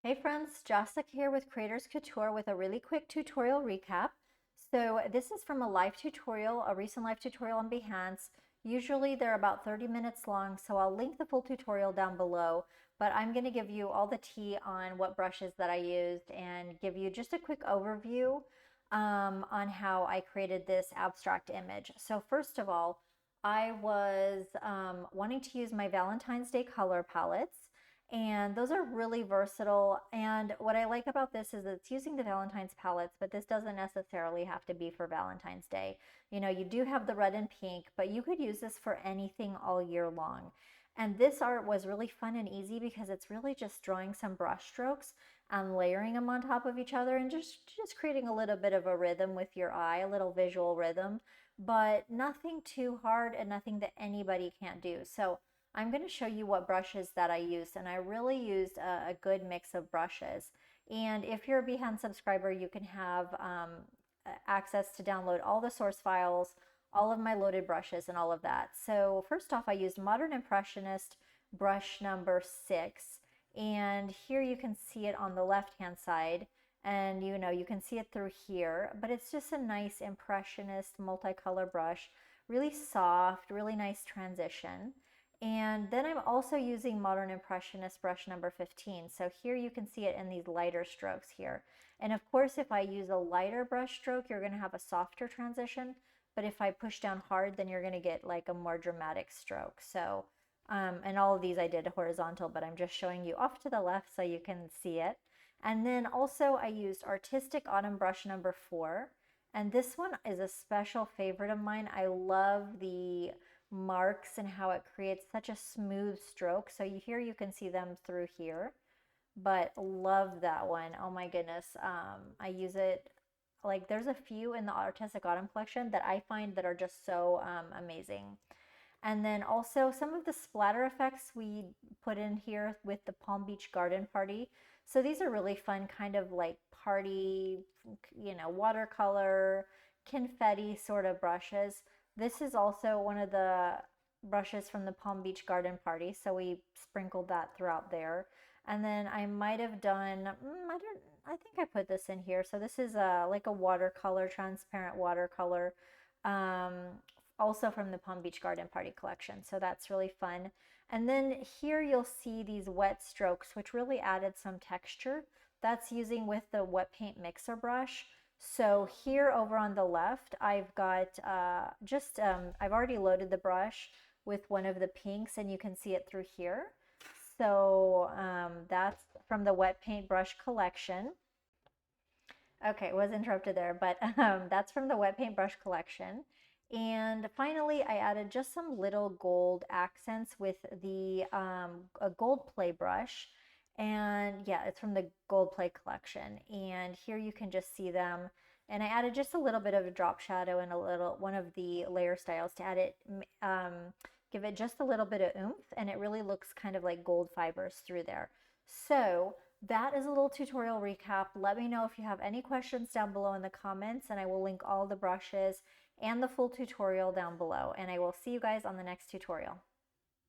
Hey friends, Jessica here with Creators Couture with a really quick tutorial recap. So this is from a live tutorial, a recent live tutorial on Behance. Usually they're about 30 minutes long, so I'll link the full tutorial down below, but I'm going to give you all the tea on what brushes that I used and give you just a quick overview on how I created this abstract image. So first of all, I was wanting to use my Valentine's Day color palettes. And those are really versatile. And what I like about this is that it's using the Valentine's palettes, but this doesn't necessarily have to be for Valentine's Day. You know, you do have the red and pink, but you could use this for anything all year long. And this art was really fun and easy because it's really just drawing some brush strokes and layering them on top of each other and just creating a little bit of a rhythm with your eye, a little visual rhythm, but nothing too hard and nothing that anybody can't do. So I'm going to show you what brushes that I used, and I really used a good mix of brushes. And if you're a Behance subscriber, you can have access to download all the source files, all of my loaded brushes and all of that. So first off, I used Modern Impressionist brush number 6, and here you can see it on the left hand side, and you can see it through here, but it's just a nice Impressionist multicolor brush, really soft, really nice transition. And then I'm also using Modern Impressionist brush number 15. So here you can see it in these lighter strokes here. And of course, if I use a lighter brush stroke, you're going to have a softer transition. But if I push down hard, then you're going to get like a more dramatic stroke. So, and all of these I did horizontal, but I'm just showing you off to the left so you can see it. And then also I used Artistic Autumn brush number 4. And this one is a special favorite of mine. I love the marks and how it creates such a smooth stroke. So here you can see them through here, but love that one. Oh my goodness. I use it, like there's a few in the Artistic Autumn collection that I find that are just so amazing. And then also some of the splatter effects we put in here with the Palm Beach Garden Party. So these are really fun, kind of like party, watercolor, confetti sort of brushes. This is also one of the brushes from the Palm Beach Garden Party, so we sprinkled that throughout there. And then I might have done, I think I put this in here. So this is like a watercolor, transparent watercolor, um, also from the Palm Beach Garden Party collection. So that's really fun. And then here you'll see these wet strokes, which really added some texture. That's using with the wet paint mixer brush. So here over on the left, I've got I've already loaded the brush with one of the pinks, and you can see it through here. So that's from the wet paint brush collection. Okay, was interrupted there, but that's from the wet paint brush collection. And finally, I added just some little gold accents with the a goldplay brush. And yeah, it's from the goldplay collection. And here you can just see them. And I added just a little bit of a drop shadow and one of the layer styles to add it, give it just a little bit of oomph. And it really looks kind of like gold fibers through there. So that is a little tutorial recap. Let me know if you have any questions down below in the comments, and I will link all the brushes and the full tutorial down below. And I will see you guys on the next tutorial.